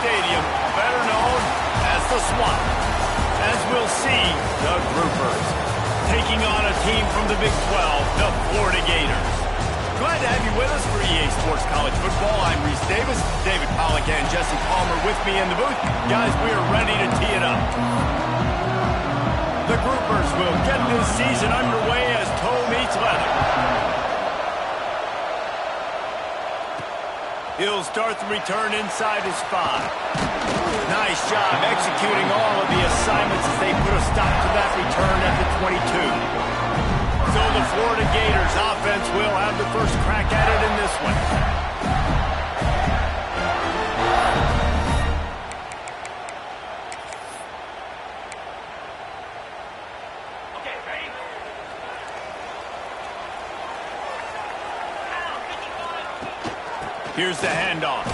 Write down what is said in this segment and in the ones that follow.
Stadium, better known as the Swamp. As we'll see, the Groupers taking on a team from the Big 12, the Florida Gators. Glad to have you with us for EA Sports College Football. I'm Reese Davis, David Pollack and Jesse Palmer with me in the booth. Guys, we are ready to tee it up. The Groupers will get this season underway as toe meets leather. He'll start the return inside his 5. Nice job executing all of the assignments as they put a stop to that return at the 22. So the Florida Gators offense will have the first crack at it in this one. Okay, ready? Here's the handoff.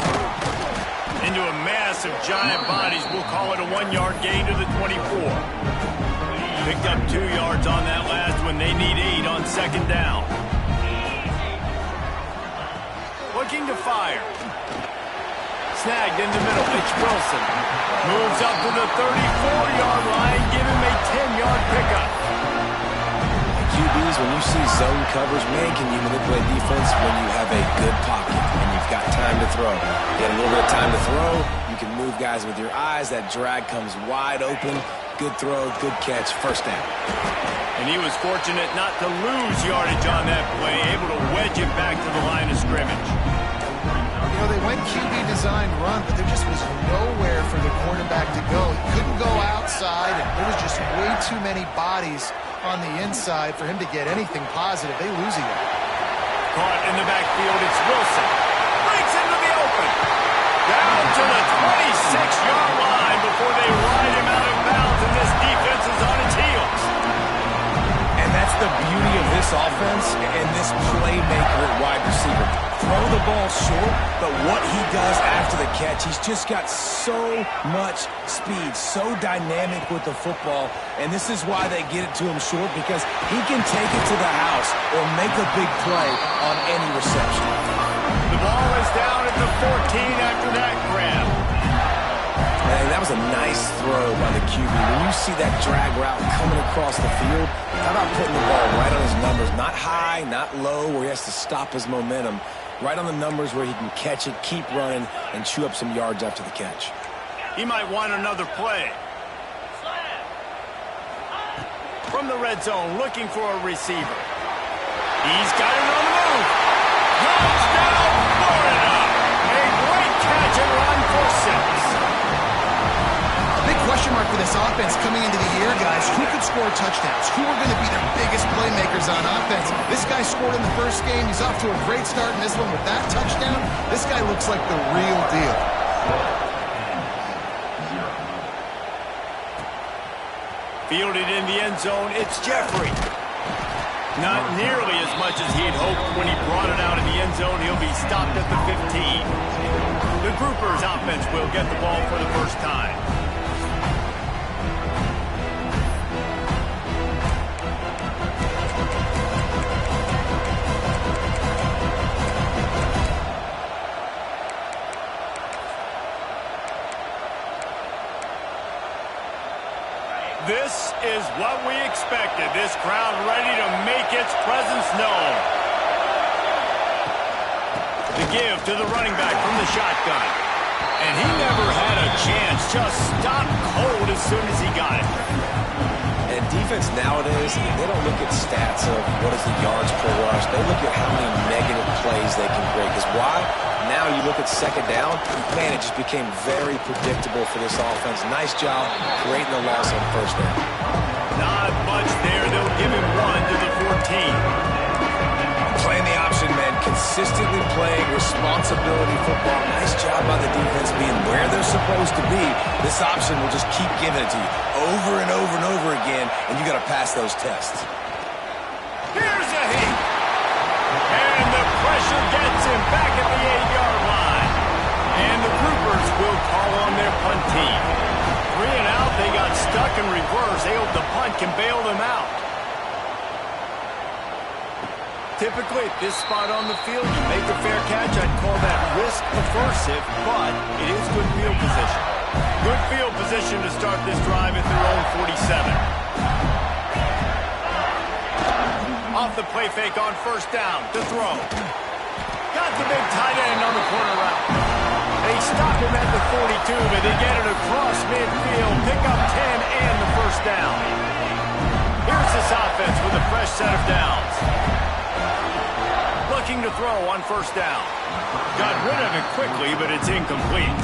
Into a mass of giant bodies. We'll call it a 1-yard gain to the 24. Picked up 2 yards on that last one. They need 8 on second down. Looking to fire. Snagged in the middle. It's Wilson. Moves up to the 34-yard line. Give him a 10-yard pickup. QBs, when you see zone coverage, man, can you manipulate defense when you have a good pocket and you've got time to throw? You got a little bit of time to throw. You can move guys with your eyes. That drag comes wide open. Good throw, good catch, first down. And he was fortunate not to lose yardage on that play, able to wedge it back to the line of scrimmage. You know, they went QB designed run, but there just was nowhere for the quarterback to go. He couldn't go outside, and there was just way too many bodies on the inside for him to get anything positive. They lose a yard. Caught in the backfield, it's Wilson. Breaks into the open. Down to the 26-yard line before they ride him out of bounds, and this defense is on its heels. And that's the beauty of this offense and this playmaker at wide receiver. Throw the ball short, but what he does after the catch, he's just got so much speed, so dynamic with the football, and this is why they get it to him short, because he can take it to the house or make a big play on any reception. The ball is down at the 14 after that grab. Man, that was a nice throw by the QB. When you see that drag route coming across the field, how about putting the ball right on his numbers? Not high, not low, where he has to stop his momentum. Right on the numbers where he can catch it, keep running, and chew up some yards after the catch. He might want another play. From the red zone, looking for a receiver. He's got it on the move. Touchdown, Florida! A great catch and run for 6. A big question mark for this offense coming into the year, guys. Who could score touchdowns? Who are going to be their biggest playmakers on offense? This guy scored in the first game. He's off to a great start in this one with that touchdown. This guy looks like the real deal. Fielded in the end zone, it's Jeffrey. Not nearly as much as he had hoped when he brought it out in the end zone. He'll be stopped at the 15. The Groupers offense will get the ball for the first time. This is what we expected. This crowd ready to make its presence known. The give to the running back from the shotgun. And he never had a chance. Just stopped cold as soon as he got it. And defense nowadays, they don't look at stats of what is the yards per rush. They look at how many negative plays they can create. Because why? Now you look at second down, man, it just became very predictable for this offense. Nice job creating the loss on first down. Not much there. They'll give him 1 to the 14. Playing the option, man. Consistently playing responsibility football. Nice job by the defense being where they're supposed to be. This option will just keep giving it to you over and over and over again, and you got to pass those tests. Here's a hit. And the pressure gets him back at the 8-yard line. And the Groupers will call on their punt team. 3 and out, they got stuck in reverse. They hope the punt can bail them out. Typically, at this spot on the field, you make a fair catch. I'd call that risk aversive, but it is good field position. Good field position to start this drive at their own 47. Off the play fake on first down to throw. Got the big tight end on the corner route. They stop him at the 42, but they get it across midfield. Pick up 10 and the first down. Here's this offense with a fresh set of downs. Looking to throw on first down. Got rid of it quickly, but it's incomplete.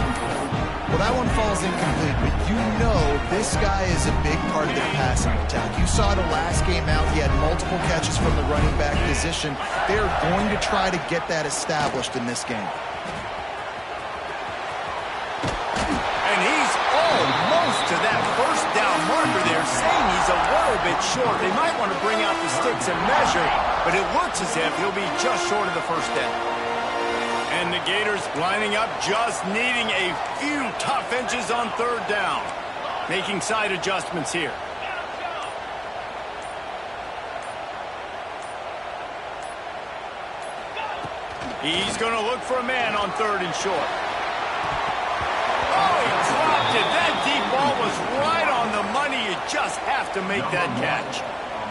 Well, that one falls incomplete, but you know this guy is a big part of their passing attack. You saw the last game out. He had multiple catches from the running back position. They're going to try to get that established in this game. And he's almost to that first down marker there, saying he's a little bit short. They might want to bring out the sticks and measure, but it looks as if he'll be just short of the first down. And the Gators lining up, just needing a few tough inches on third down. Making side adjustments here. He's going to look for a man on third and short. Oh, he dropped it. That deep ball was right on the money. You just have to make that catch.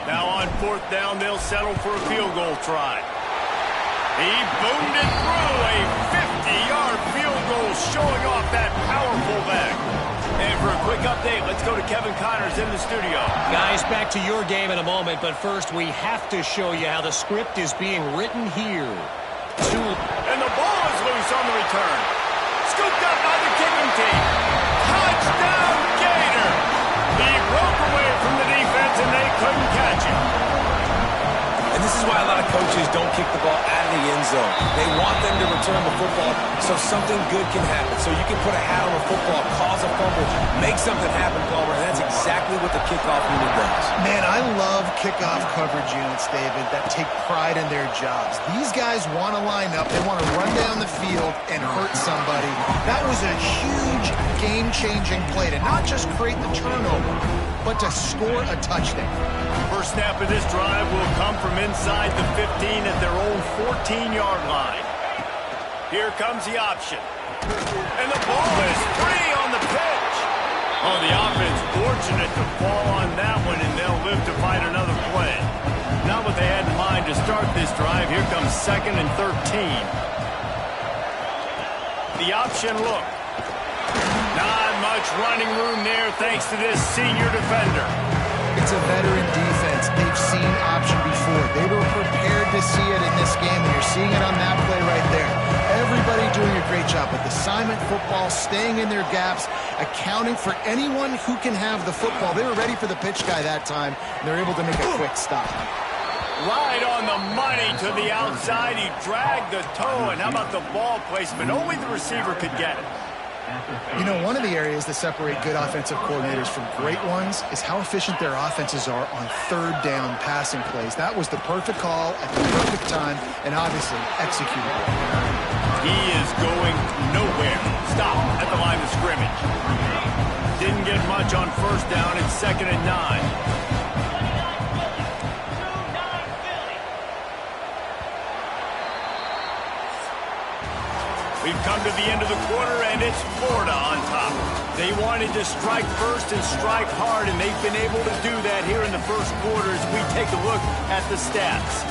Now on fourth down, they'll settle for a field goal try. He boomed it through, a 50-yard field goal, showing off that powerful leg. And for a quick update, let's go to Kevin Connors in the studio. Guys, back to your game in a moment, but first we have to show you how the script is being written here. And the ball is loose on the return. Scooped up by the kicking team. Touchdown, Gator! He broke away from the defense, and they couldn't catch him. And this is why a lot of coaches don't kick the ball out of the end zone. They want them to return the football so something good can happen. So you can put a hat on a football, cause a fumble, make something happen, Palmer, and that's exactly what the kickoff unit does. Man, I love kickoff coverage units, David, that take pride in their jobs. These guys want to line up. They want to run down the field and hurt somebody. That was a huge game-changing play to not just create the turnover, but to score a touchdown. First snap of this drive will come from inside the 15 at their own 14-yard line. Here comes the option. And the ball is free on the pitch. Oh, the offense fortunate to fall on that one, and they'll live to fight another play. Not what they had in mind to start this drive. Here comes 2nd and 13. The option look. Not much running room there thanks to this senior defender. It's a veteran defense. They've seen option before. They were prepared to see it in this game, and you're seeing it on that play right there. Everybody doing a great job with assignment football, staying in their gaps, accounting for anyone who can have the football. They were ready for the pitch guy that time, and they're able to make a quick stop. Right on the money to the outside. He dragged the toe, and how about the ball placement? Only the receiver could get it. You know, one of the areas that separate good offensive coordinators from great ones is how efficient their offenses are on third down passing plays. That was the perfect call at the perfect time and obviously executed. He is going nowhere. Stop at the line of scrimmage. Didn't get much on first down. It's 2nd and 9. We've come to the end of the quarter, and it's Florida on top. They wanted to strike first and strike hard, and they've been able to do that here in the first quarter as we take a look at the stats.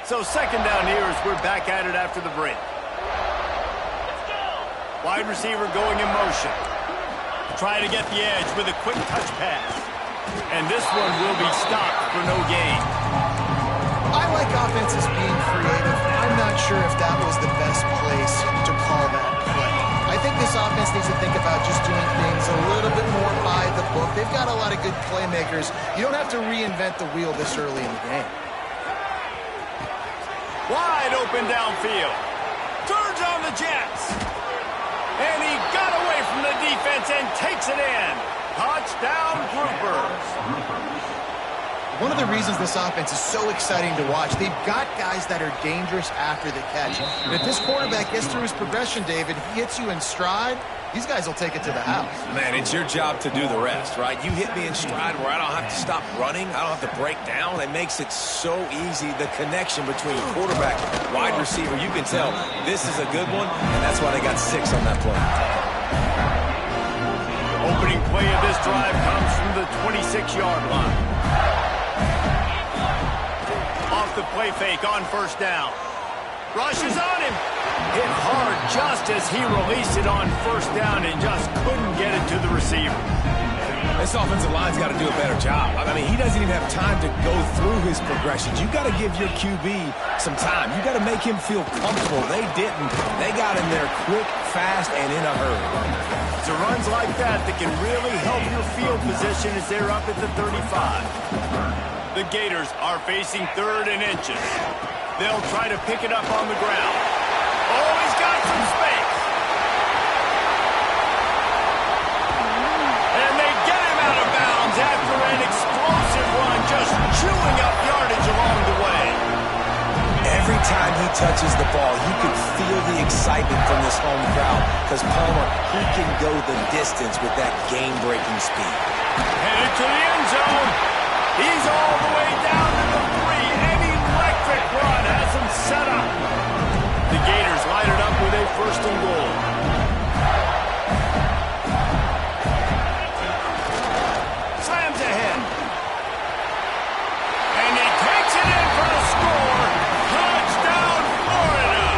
So 2nd down here as we're back at it after the break. Wide receiver going in motion. Trying to get the edge with a quick touch pass. And this one will be stopped for no gain. I like offenses being creative. I'm not sure if that was the best place to call that play. I think this offense needs to think about just doing things a little bit more by the book. They've got a lot of good playmakers. You don't have to reinvent the wheel this early in the game. Wide open downfield. Turns on the Jets. And he got away from the defense and takes it in. Touchdown, Groupers. One of the reasons this offense is so exciting to watch, they've got guys that are dangerous after the catch. And if this quarterback gets through his progression, David, he hits you in stride, these guys will take it to the house. Man, it's your job to do the rest, right? You hit me in stride where I don't have to stop running. I don't have to break down. It makes it so easy. The connection between quarterback and wide receiver, you can tell this is a good one, and that's why they got 6 on that play. Opening play of this drive comes from the 26-yard line. Off the play fake on first down. Rushes on him. Hit hard just as he released it on first down and just couldn't get it to the receiver. This offensive line's got to do a better job. I mean, he doesn't even have time to go through his progressions. You got to give your QB some time. You got to make him feel comfortable. They didn't. They got him there quick, fast, and in a hurry. It's runs like that that can really help your field position as they're up at the 35. The Gators are facing 3rd and inches. They'll try to pick it up on the ground. Oh, he's got some space. And they get him out of bounds after an explosive run, just chewing up yardage along the way. Every time he touches the ball, you can feel the excitement from this home crowd because Palmer, he can go the distance with that game-breaking speed. Headed to the end zone. He's all the way down to the 3. An electric run has him set up. The Gators light it up with a 1st and goal. Slams ahead. And he takes it in for a score. Touchdown, Florida.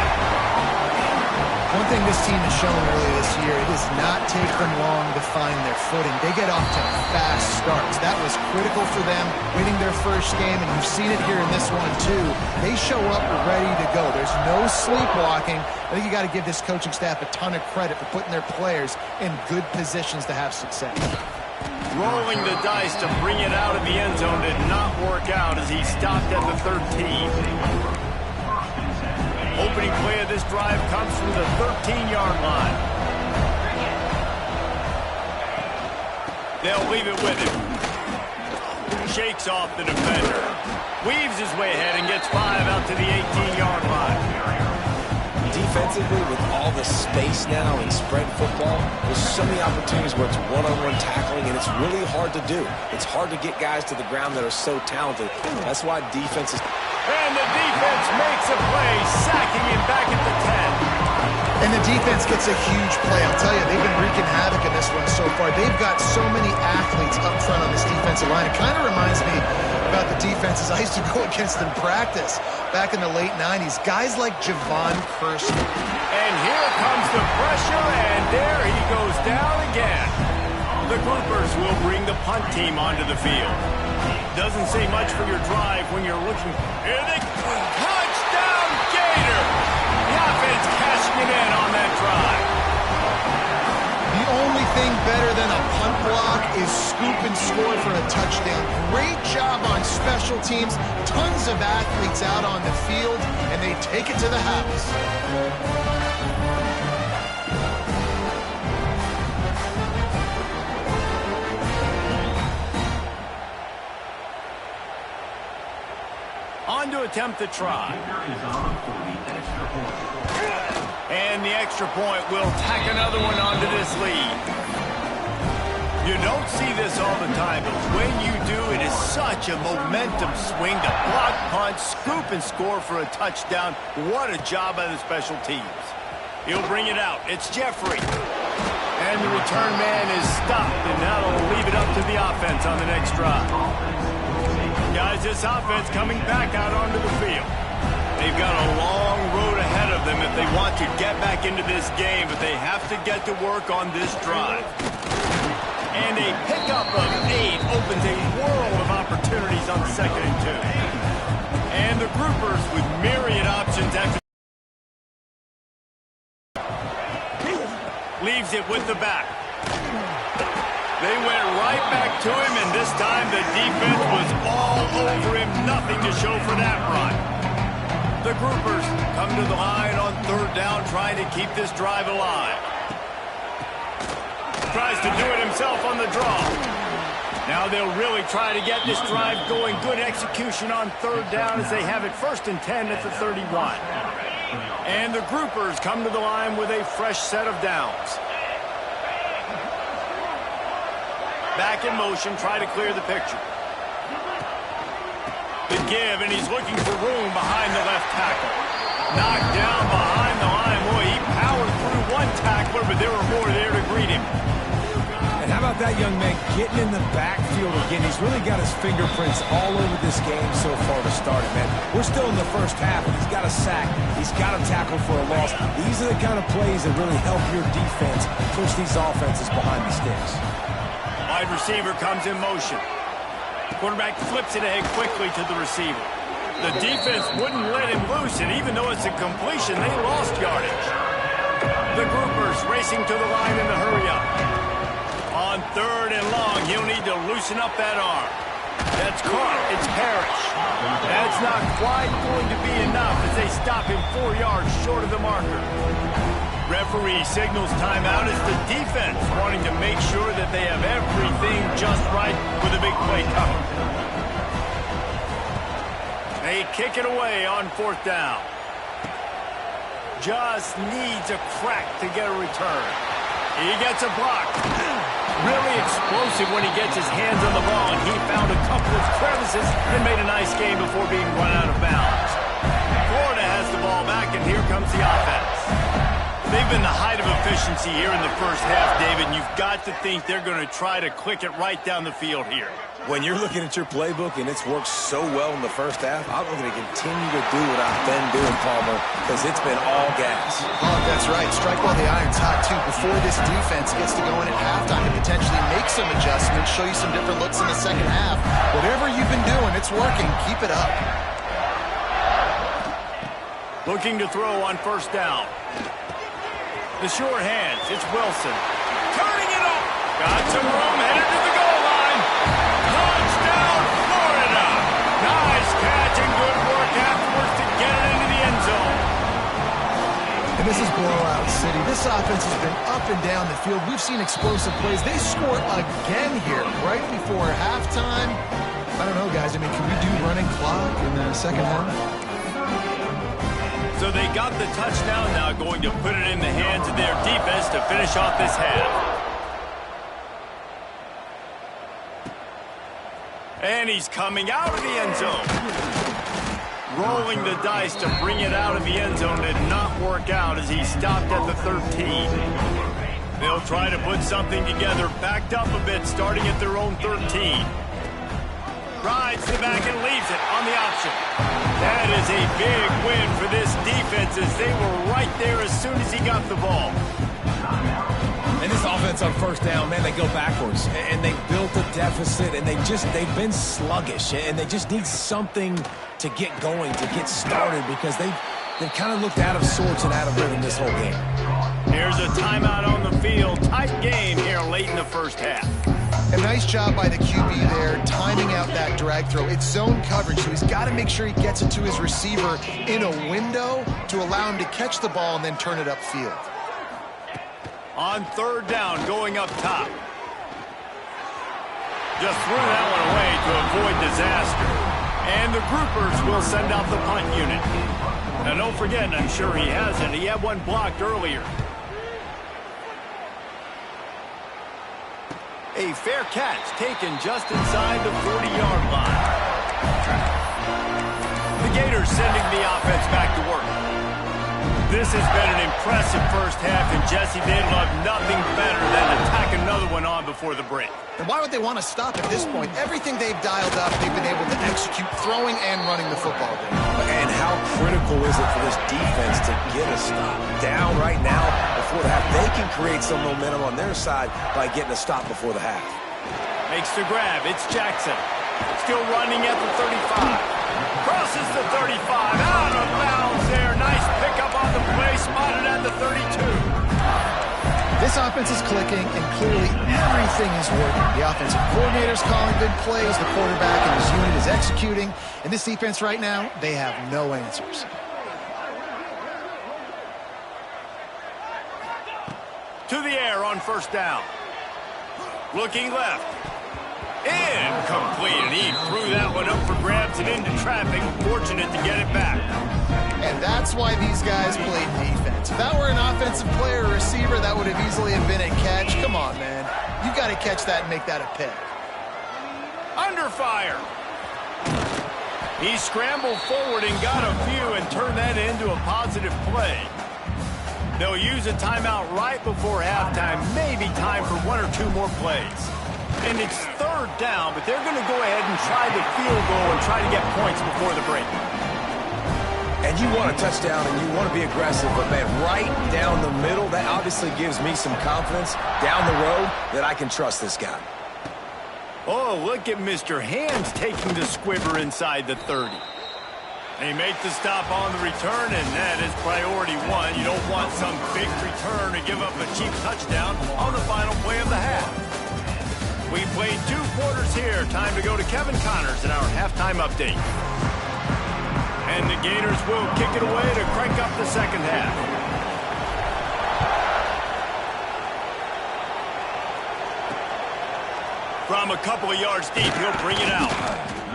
One thing this team has shown early this year, it does not take them long to find their footing. They get off to fast starts. That was critical for them, winning their first game, and you've seen it here in this one too. They show up ready to go. There's no sleepwalking. I think you got to give this coaching staff a ton of credit for putting their players in good positions to have success. Rolling the dice to bring it out of the end zone did not work out as he stopped at the 13. Opening play of this drive comes from the 13-yard line. They'll leave it with him. Shakes off the defender. Weaves his way ahead and gets 5 out to the 18-yard line. Defensively, with all the space now in spread football, there's so many opportunities where it's one-on-one tackling, and it's really hard to do. It's hard to get guys to the ground that are so talented. That's why defense is... And the defense makes a play, sacking him back at the 10. And the defense gets a huge play. I'll tell you, they've been wreaking havoc in this one so far. They've got so many athletes up front on this defensive line. It kind of reminds me about the defenses I used to go against in practice back in the late 90s. Guys like Javon Curse. And here comes the pressure, and there he goes down again. The Groupers will bring the punt team onto the field. Doesn't say much for your drive when you're looking. Here they go. Touchdown, Gator! The offense cashing it in on that drive. The only thing better than a punt block is scoop and score for a touchdown. Great job on special teams. Tons of athletes out on the field, and they take it to the house. On to attempt the try. And the extra point will tack another one onto this lead. You don't see this all the time, but when you do, it is such a momentum swing to block, punt, scoop, and score for a touchdown. What a job by the special teams. He'll bring it out. It's Jeffrey. And the return man is stopped, and that'll leave it up to the offense on the next drive. Guys, this offense coming back out onto the field. They've got a long road ahead of them if they want to get back into this game, but they have to get to work on this drive. And a pickup of 8 opens a world of opportunities on 2nd and 2. And the Groupers with myriad options after. Leaves it with the back. They went right back to him, and this time the defense was all over him. Nothing to show for that run. The Groupers come to the line on 3rd down, trying to keep this drive alive. Tries to do it himself on the draw. Now they'll really try to get this drive going. Good execution on 3rd down as they have it 1st and 10 at the 31. And the Groupers come to the line with a fresh set of downs. Back in motion, try to clear the picture. The give, and he's looking for room behind the left tackle. Knocked down behind the line. Boy, he powered through one tackler, but there were more there to greet him. And how about that young man getting in the backfield again? He's really got his fingerprints all over this game so far to start it, man. We're still in the first half, and he's got a sack. He's got a tackle for a loss. These are the kind of plays that really help your defense push these offenses behind the sticks. Wide receiver comes in motion. Quarterback flips it ahead quickly to the receiver. The defense wouldn't let him loose, and even though it's a completion, they lost yardage. The groupers racing to the line in the hurry-up. On 3rd and long, he'll need to loosen up that arm. That's caught. It's Parrish. That's not quite going to be enough as they stop him 4 yards short of the marker. Referee signals timeout as the defense wanting to make sure that they have everything just right with a big play coming. They kick it away on 4th down. Just needs a crack to get a return. He gets a block. Really explosive when he gets his hands on the ball, and he found a couple of crevices and made a nice game before being run out of bounds. Florida has the ball back, and here comes the offense. They've been the height of efficiency here in the first half, David, and you've got to think they're going to try to click it right down the field here. When you're looking at your playbook and it's worked so well in the first half, I'm going to continue to do what I've been doing, Palmer, because it's been all gas. Oh, that's right. Strike while the iron's hot, too, before this defense gets to go in at halftime to potentially make some adjustments, show you some different looks in the second half. Whatever you've been doing, it's working. Keep it up. Looking to throw on 1st down. The short hands, it's Wilson. Turning it up. Got some room, headed to the goal line. Touchdown, Florida. Nice catch and good work afterwards to get it into the end zone. And this is blowout city. This offense has been up and down the field. We've seen explosive plays. They score again here right before halftime. I don't know, guys. I mean, can we do running clock in the second half? So they got the touchdown, now going to put it in the hands of their defense to finish off this half. And he's coming out of the end zone. Rolling the dice to bring it out of the end zone did not work out as he stopped at the 13. They'll try to put something together, backed up a bit, starting at their own 13. Rides the back and leaves it on the option. That is a big win for this defense as they were right there as soon as he got the ball. And this offense on 1st down, man, they go backwards. And they built a deficit, and they've been sluggish. And they just need something to get going, to get started, because they've kind of looked out of sorts and out of rhythm this whole game. Here's a timeout on the field. Tight game here late in the first half. A nice job by the QB there, timing out that drag throw. It's zone coverage, so he's got to make sure he gets it to his receiver in a window to allow him to catch the ball and then turn it upfield. On 3rd down, going up top. Just threw that one away to avoid disaster. And the groupers will send out the punt unit. Now, don't forget, and I'm sure he hasn't, he had one blocked earlier. A fair catch taken just inside the 40-yard line. The Gators sending the offense back to work. This has been an impressive first half, and Jesse, they'd love nothing better than to tack another one on before the break. And why would they want to stop at this point? Everything they've dialed up, they've been able to execute throwing and running the football game. And how critical is it for this defense to get a stop? Down right now before the half. They can create some momentum on their side by getting a stop before the half. Makes the grab. It's Jackson. Still running at the 35. Crosses the 35. Out of bounds there. Nice pickup on the play. Spotted at the 32. This offense is clicking, and clearly everything is working. The offensive coordinator's calling good plays. The quarterback and his unit is executing. And this defense right now, they have no answers. To the air on 1st down. Looking left. Incomplete. And he threw that one up for grabs and into traffic. Fortunate to get it back. And that's why these guys play defense. If that were an offensive player or receiver, that would have easily have been a catch. Come on, man. You got to catch that and make that a pick. Under fire. He scrambled forward and got a few and turned that into a positive play. They'll use a timeout right before halftime. Maybe time for one or two more plays. And it's third down, but they're going to go ahead and try the field goal and try to get points before the break. And you want a touchdown and you want to be aggressive, but, man, right down the middle, that obviously gives me some confidence down the road that I can trust this guy. Oh, look at Mr. Hands taking the squibber inside the 30. They make the stop on the return, and that is priority one. You don't want some big return to give up a cheap touchdown on the final play of the half. We played 2 quarters here. Time to go to Kevin Connors in our halftime update. And the Gators will kick it away to crank up the second half. From a couple of yards deep, he'll bring it out.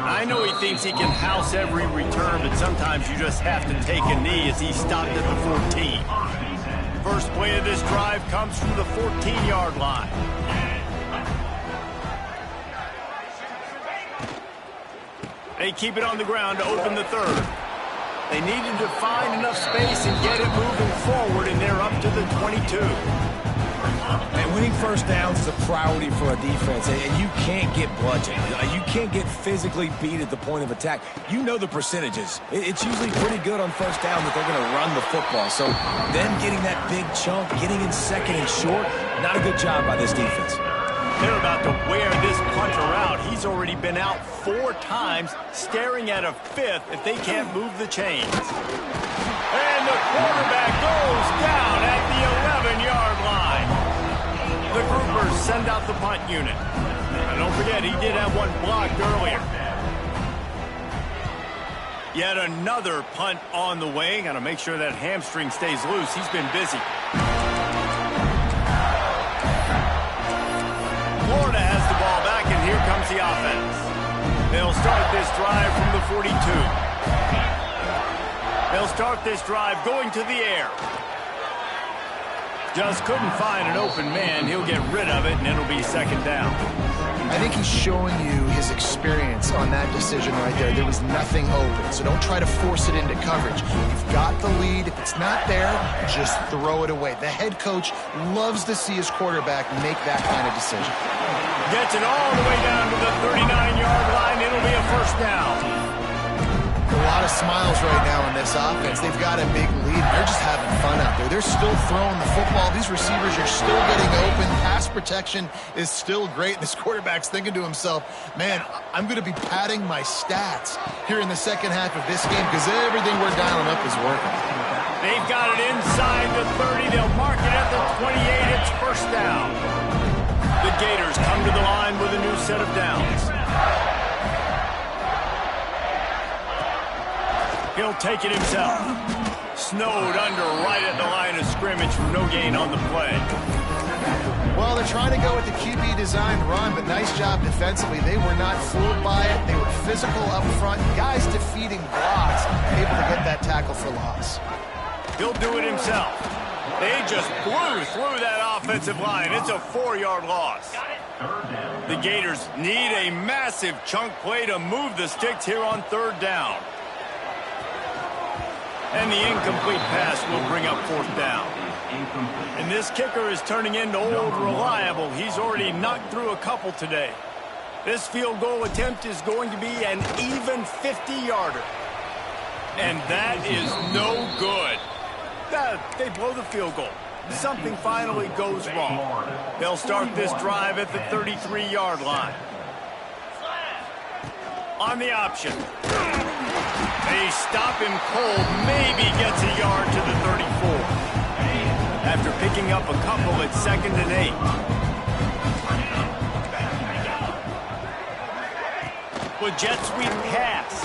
I know he thinks he can house every return, but sometimes you just have to take a knee as he stopped at the 14. First play of this drive comes from the 14-yard line. They keep it on the ground to open the third. They needed to find enough space and get it moving forward, and they're up to the 22. And winning first downs is a priority for a defense, and you can't get bludgeoned. You can't get physically beat at the point of attack. You know the percentages. It's usually pretty good on first down that they're going to run the football. So them getting that big chunk, getting in second and short, not a good job by this defense. They're about to wear this punter out. He's already been out 4 times, staring at a 5th if they can't move the chains. And the quarterback goes down at the 11-yard line. The groupers send out the punt unit. And don't forget, he did have one blocked earlier. Yet another punt on the way. Got to make sure that hamstring stays loose. He's been busy. Florida has the ball back, and here comes the offense. They'll start this drive from the 42. They'll start this drive going to the air. Just couldn't find an open man. He'll get rid of it, and it'll be second down. I think he's showing you his experience on that decision right there. There was nothing open, so don't try to force it into coverage. You've got the lead. If it's not there, just throw it away. The head coach loves to see his quarterback make that kind of decision. Gets it all the way down to the 39-yard line. It'll be a first down. A lot of smiles right now in this offense. They've got a big lead. They're just having fun out there. They're still throwing the football. These receivers are still getting open. Pass protection is still great. This quarterback's thinking to himself, man, I'm going to be padding my stats here in the second half of this game because everything we're dialing up is working. They've got it inside the 30. They'll mark it at the 28. It's first down. The Gators come to the line with a new set of downs. He'll take it himself. Snowed under right at the line of scrimmage for no gain on the play. Well, they're trying to go with the QB designed run, but nice job defensively. They were not fooled by it. They were physical up front. Guys defeating blocks, able to get that tackle for loss. He'll do it himself. They just blew through that offensive line. It's a 4-yard loss. The Gators need a massive chunk play to move the sticks here on third down. And the incomplete pass will bring up fourth down. And this kicker is turning into old reliable. He's already knocked through a couple today. This field goal attempt is going to be an even 50-yarder. And that is no good. They blow the field goal. Something finally goes wrong. They'll start this drive at the 33-yard line. On the option. They stop him cold, maybe gets a yard to the 34. After picking up a couple at 2nd and 8. With jet sweep pass.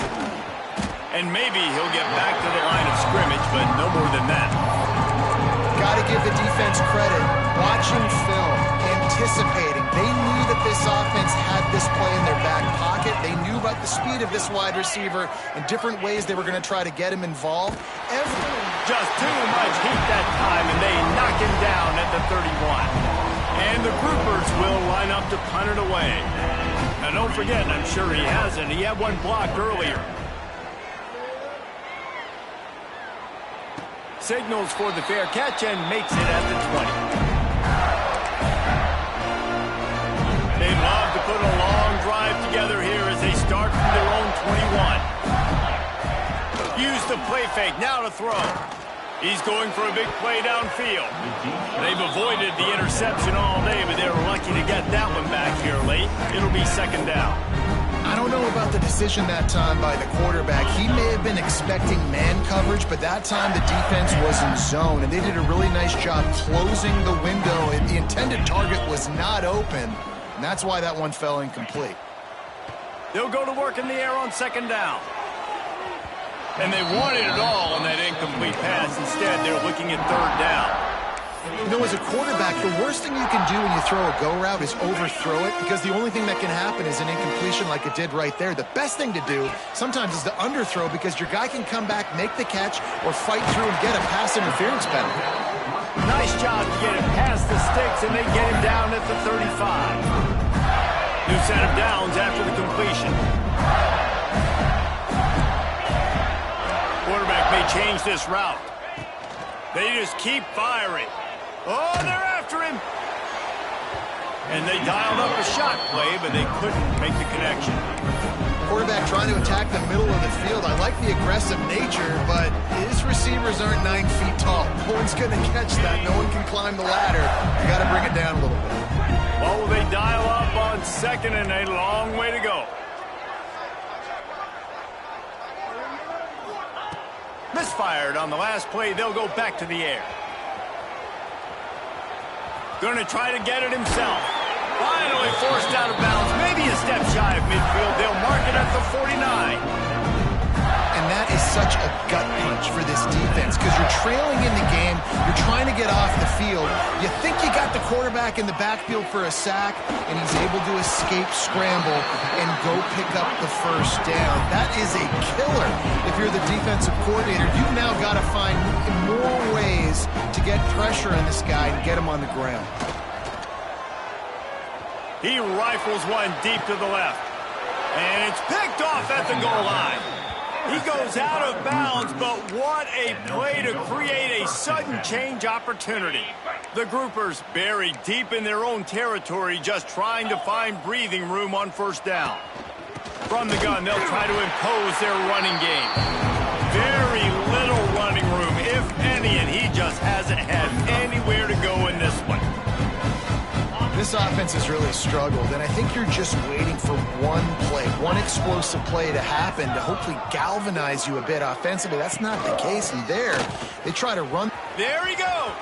And maybe he'll get back to the line of scrimmage, but no more than that. Got to give the defense credit. Watching film, anticipating. They knew that this offense had this play in their back pocket. They knew about the speed of this wide receiver and different ways they were going to try to get him involved. Just too much heat that time, and they knock him down at the 31. And the groupers will line up to punt it away. Now, don't forget, I'm sure he hasn't. He had one blocked earlier. Signals for the fair catch and makes it at the 20. They love to put a long drive together here as they start from their own 21. Use the play fake, now to throw. He's going for a big play downfield. They've avoided the interception all day, but they were lucky to get that one back here late. It'll be second down. I don't know about the decision that time by the quarterback. He may have been expecting man coverage, but that time the defense was in zone, and they did a really nice job closing the window. The intended target was not open, and that's why that one fell incomplete. They'll go to work in the air on second down. And they wanted it all on that incomplete pass. Instead, they're looking at third down. You know, as a quarterback, the worst thing you can do when you throw a go route is overthrow it, because the only thing that can happen is an incompletion like it did right there. The best thing to do sometimes is to underthrow, because your guy can come back, make the catch, or fight through and get a pass interference penalty. Nice job to get him past the sticks, and they get him down at the 35. New set of downs after the completion. Quarterback may change this route. They just keep firing. Oh, they're after him. And they dialed up a shot play, but they couldn't make the connection. Quarterback trying to attack the middle of the field. I like the aggressive nature, but his receivers aren't 9 feet tall. No one's going to catch that. No one can climb the ladder. You got to bring it down a little bit. Well, will they dial up on second and a long way to go? Misfired on the last play. They'll go back to the air. Going to try to get it himself. Finally forced out of bounds. Maybe a step shy of midfield. They'll mark it at the 49. And that is such a gut punch for this defense, because you're trailing in the game. You're trying to get off the field. You think you got the quarterback in the backfield for a sack, and he's able to escape, scramble, and go pick up the first down. That is a killer if you're the defensive coordinator. You've now got to find more ways to get pressure on this guy and get him on the ground. He rifles one deep to the left. And it's picked off at the goal line. He goes out of bounds, but what a play to create a sudden change opportunity. The groupers buried deep in their own territory, just trying to find breathing room on first down. From the gun, they'll try to impose their running game. Very little running room, if any, and he just hasn't had anywhere to go in this one. This offense has really struggled, and I think you're just waiting for one play, one explosive play to happen to hopefully galvanize you a bit offensively. That's not the case, and there, they try to run. There he goes.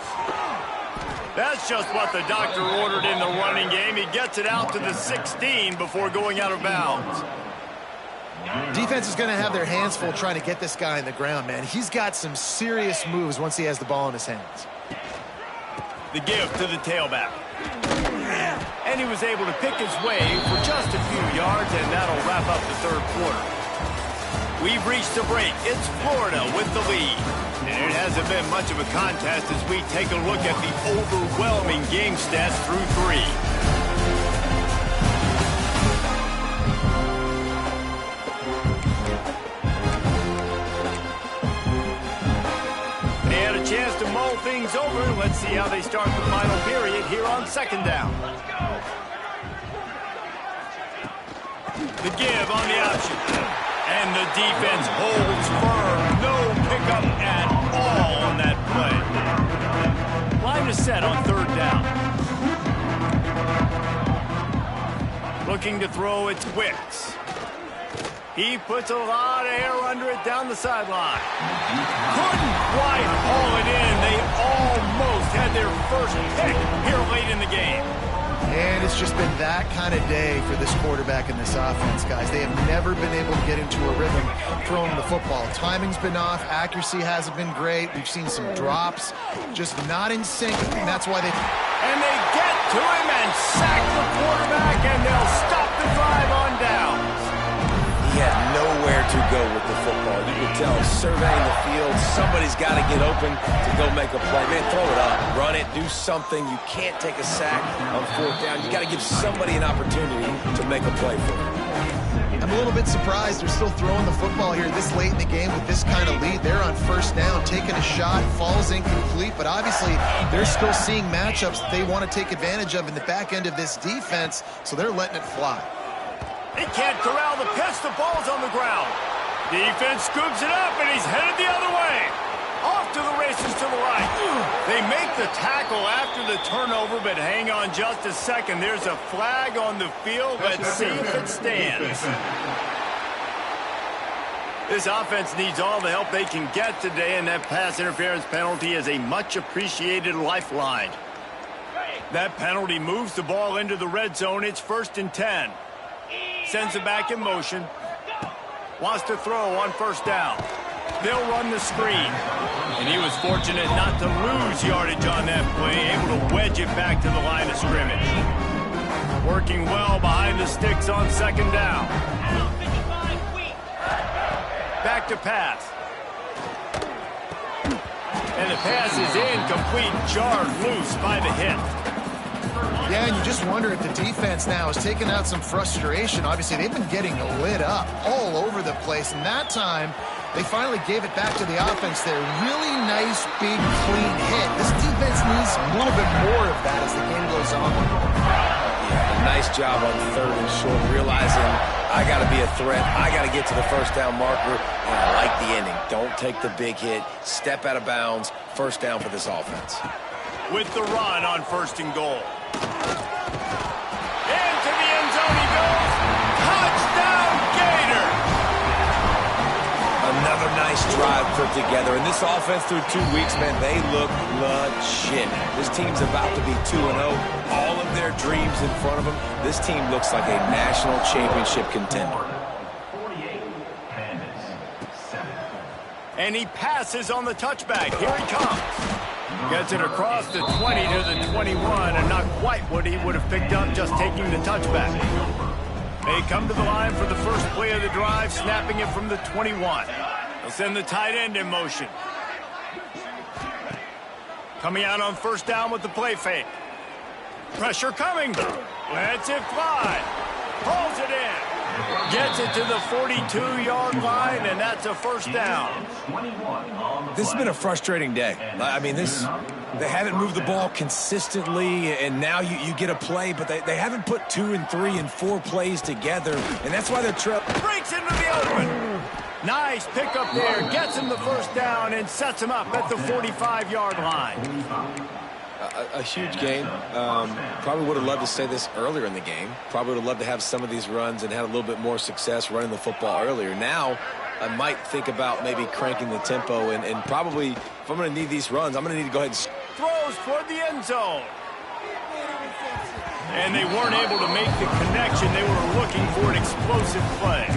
That's just what the doctor ordered in the running game. He gets it out to the 16 before going out of bounds. Defense is going to have their hands full trying to get this guy on the ground, man. He's got some serious moves once he has the ball in his hands. The give to the tailback. And he was able to pick his way for just a few yards, and that'll wrap up the third quarter. We've reached a break. It's Florida with the lead. And it hasn't been much of a contest as we take a look at the overwhelming game stats through 3. They had a chance to mull things over. Let's see how they start the final period here on second down. The give on the option. And the defense holds firm. No pickup at all on that play. Line is set on third down. Looking to throw, it's Wicks. He puts a lot of air under it down the sideline. Couldn't quite haul it in. They almost had their first pick here late in the game. And it's just been that kind of day for this quarterback and this offense, guys. They have never been able to get into a rhythm throwing the football. Timing's been off. Accuracy hasn't been great. We've seen some drops, just not in sync, and that's why they... And they get to him and sack the quarterback, and they'll stop the drive on downs. He had football. You can tell, surveying the field, somebody's got to get open to go make a play. Man, throw it up, run it, do something. You can't take a sack on fourth down. You got to give somebody an opportunity to make a play for them. I'm a little bit surprised they're still throwing the football here this late in the game with this kind of lead. They're on first down, taking a shot, falls incomplete, but obviously they're still seeing matchups that they want to take advantage of in the back end of this defense, so they're letting it fly. He can't corral the pitch. The ball's on the ground. Defense scoops it up, and he's headed the other way. Off to the races to the right. They make the tackle after the turnover, but hang on just a second. There's a flag on the field. Let's see if it stands. This offense needs all the help they can get today, and that pass interference penalty is a much-appreciated lifeline. That penalty moves the ball into the red zone. It's 1st and 10. Sends it back in motion. Wants to throw on first down. They'll run the screen. And he was fortunate not to lose yardage on that play, able to wedge it back to the line of scrimmage. Working well behind the sticks on 2nd down. Back to pass. And the pass is incomplete, jarred loose by the hit. Yeah, and you just wonder if the defense now is taking out some frustration. Obviously, they've been getting lit up all over the place, and that time they finally gave it back to the offense there. Really nice, big, clean hit. This defense needs a little bit more of that as the game goes on. Yeah, nice job on 3rd and short, realizing I got to be a threat. I got to get to the first down marker, and I like the ending. Don't take the big hit. Step out of bounds. First down for this offense. With the run on 1st and goal. Into the end zone he goes. Touchdown, Gator! Another nice drive put together. And this offense through 2 weeks, man, they look legit. This team's about to be 2-0. All of their dreams in front of them. This team looks like a national championship contender. And he passes on the touchback. Here he comes. Gets it across the 20 to the 21, and not quite what he would have picked up just taking the touchback. They come to the line for the first play of the drive, snapping it from the 21. They'll send the tight end in motion. Coming out on 1st down with the play fake. Pressure coming. Lets it fly. Pulls it in. Gets it to the 42-yard line, and that's a 1st down. This has been a frustrating day. I mean, they haven't moved the ball consistently, and now you get a play, but they haven't put 2 and 3 and 4 plays together, and that's why they're breaks into the open. Nice pickup there. Gets him the 1st down and sets him up at the 45-yard line. A huge game. Probably would have loved to say this earlier in the game. Probably would have loved to have some of these runs and had a little bit more success running the football earlier. Now, I might think about maybe cranking the tempo and probably, if I'm going to need these runs, I'm going to need to go ahead and throws toward the end zone. And they weren't able to make the connection. They were looking for an explosive play.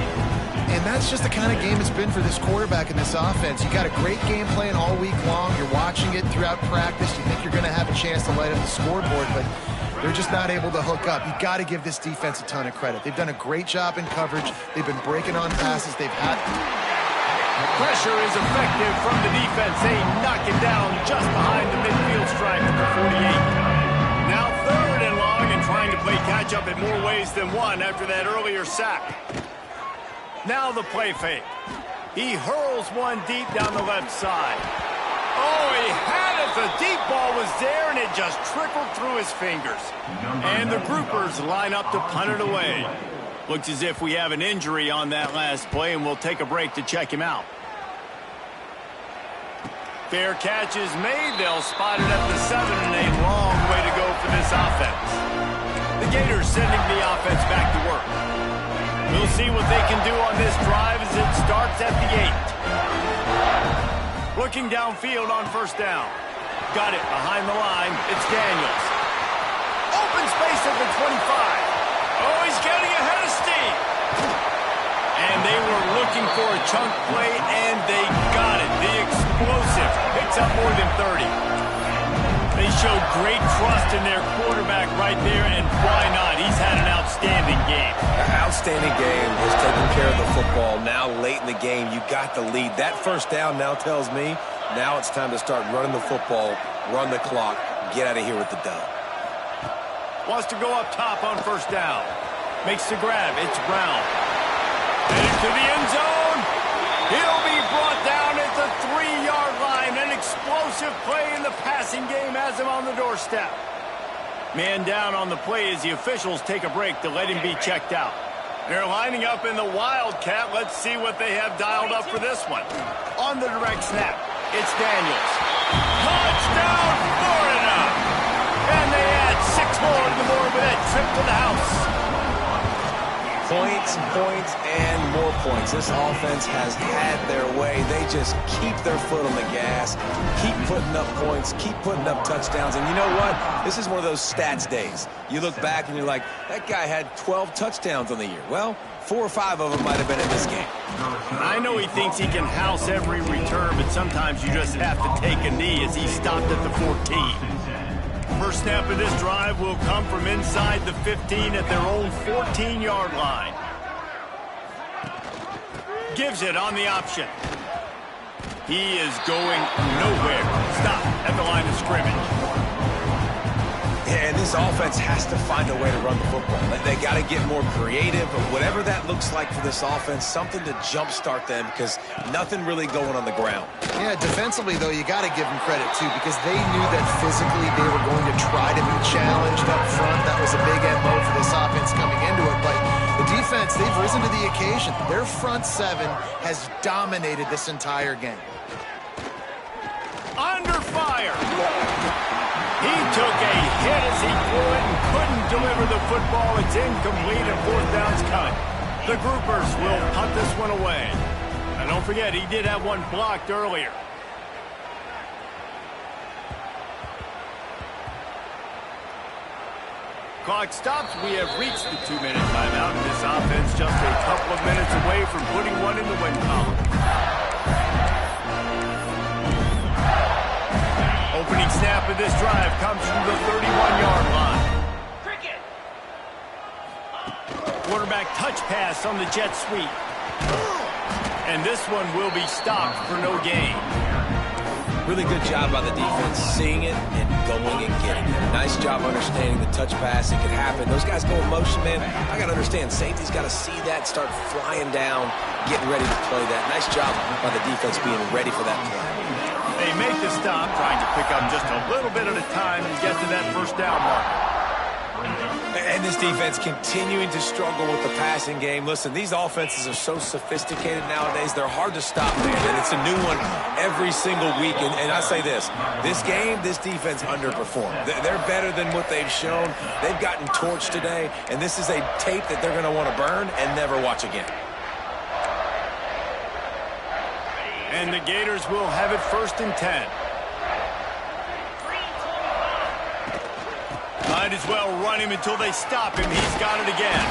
And that's just the kind of game it's been for this quarterback in this offense. You got a great game plan all week long. You're watching it throughout practice. You think you're going to have a chance to light up the scoreboard, but they're just not able to hook up. You got to give this defense a ton of credit. They've done a great job in coverage. They've been breaking on passes. They've had pressure is effective from the defense. They knock it down just behind the midfield stripe at the 48. Now 3rd and long, and trying to play catch up in more ways than one after that earlier sack. Now the play fake. He hurls one deep down the left side. Oh, he had it. The deep ball was there, and it just trickled through his fingers. And the groupers line up to punt it away. Looks as if we have an injury on that last play, and we'll take a break to check him out. Fair catch is made. They'll spot it at the 7, and a long way to go for this offense. The Gators sending the offense back to work. We'll see what they can do on this drive as it starts at the 8. Looking downfield on 1st down. Got it behind the line. It's Daniels. Open space at the 25. Oh, he's getting ahead of steam. And they were looking for a chunk play, and they got it. The explosive picks up more than 30. They showed great trust in their quarterback right there, and why not? He's had an outstanding game. Outstanding game. Has taken care of of the football now late in the game. You got the lead. That first down now tells me now it's time to start running the football, run the clock, get out of here with the dub. Wants to go up top on first down. Makes the grab. It's Brown. Headed to the end zone. He'll be brought down at the 3-yard line. An explosive play in the passing game has him on the doorstep. Man down on the play as the officials take a break to let him be checked out. They're lining up in the Wildcat. Let's see what they have dialed up for this one. On the direct snap, it's Daniels. Touchdown, Florida! And they add 6 more to the board with that trip to the house. Points, points, and more points. This offense has had their way. They just keep their foot on the gas, keep putting up points, keep putting up touchdowns. And you know what? This is one of those stats days. You look back and you're like, that guy had 12 touchdowns on the year. Well, 4 or 5 of them might have been in this game. I know he thinks he can house every return, but sometimes you just have to take a knee as he stopped at the 14. First snap of this drive will come from inside the 15 at their own 14-yard line. Gives it on the option. He is going nowhere. Stop at the line of scrimmage. And this offense has to find a way to run the football. They got to get more creative, or whatever that looks like for this offense, something to jumpstart them because nothing really going on the ground. Yeah, defensively, though, you got to give them credit, too, because they knew that physically they were going to try to be challenged up front. That was a big MO for this offense coming into it. But the defense, they've risen to the occasion. Their front 7 has dominated this entire game. Under fire. He took a hit as he threw it and couldn't deliver the football. It's incomplete and 4th down's cut. The groupers will punt this one away. And don't forget, he did have one blocked earlier. Clock stops. We have reached the 2-minute timeout, and this offense just a couple of minutes away from putting one in the win column. Opening snap of this drive comes from the 31-yard line. Quarterback touch pass on the jet sweep. And this one will be stopped for no gain. Really good job by the defense, seeing it and going and getting it. Nice job understanding the touch pass. It could happen. Those guys go in motion, man. I got to understand, safety's got to see that, start flying down, getting ready to play that. Nice job by the defense being ready for that play. They make the stop, trying to pick up just a little bit at a time and get to that first down marker. And this defense continuing to struggle with the passing game. Listen, these offenses are so sophisticated nowadays. They're hard to stop, man. And it's a new one every single week. And I say this game, this defense underperformed. They're better than what they've shown. They've gotten torched today. And this is a tape that they're going to want to burn and never watch again. And the Gators will have it 1st and 10. Might as well run him until they stop him. He's got it again.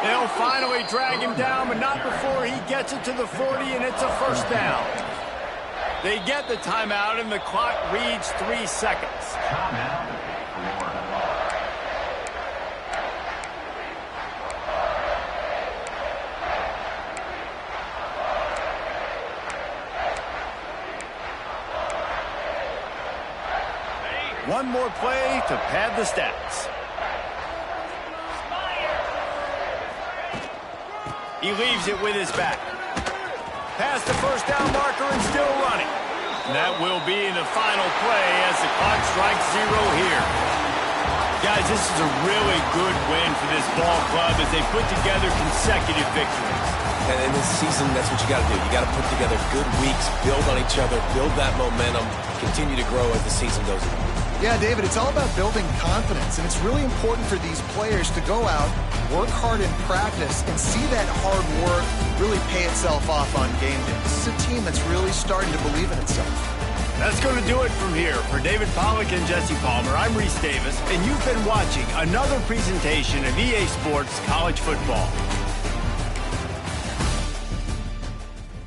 They'll finally drag him down, but not before he gets it to the 40, and it's a first down. They get the timeout, and the clock reads 3 seconds. One more play to pad the stats. He leaves it with his back. Past the first down marker and still running. And that will be the final play as the clock strikes 0 here. Guys, this is a really good win for this ball club as they put together consecutive victories. And in this season, that's what you got to do. You got to put together good weeks, build on each other, build that momentum, continue to grow as the season goes on. Yeah, David, it's all about building confidence, and it's really important for these players to go out, work hard in practice, and see that hard work really pay itself off on game day. This is a team that's really starting to believe in itself. That's going to do it from here. For David Pollack and Jesse Palmer, I'm Reese Davis, and you've been watching another presentation of EA Sports College Football.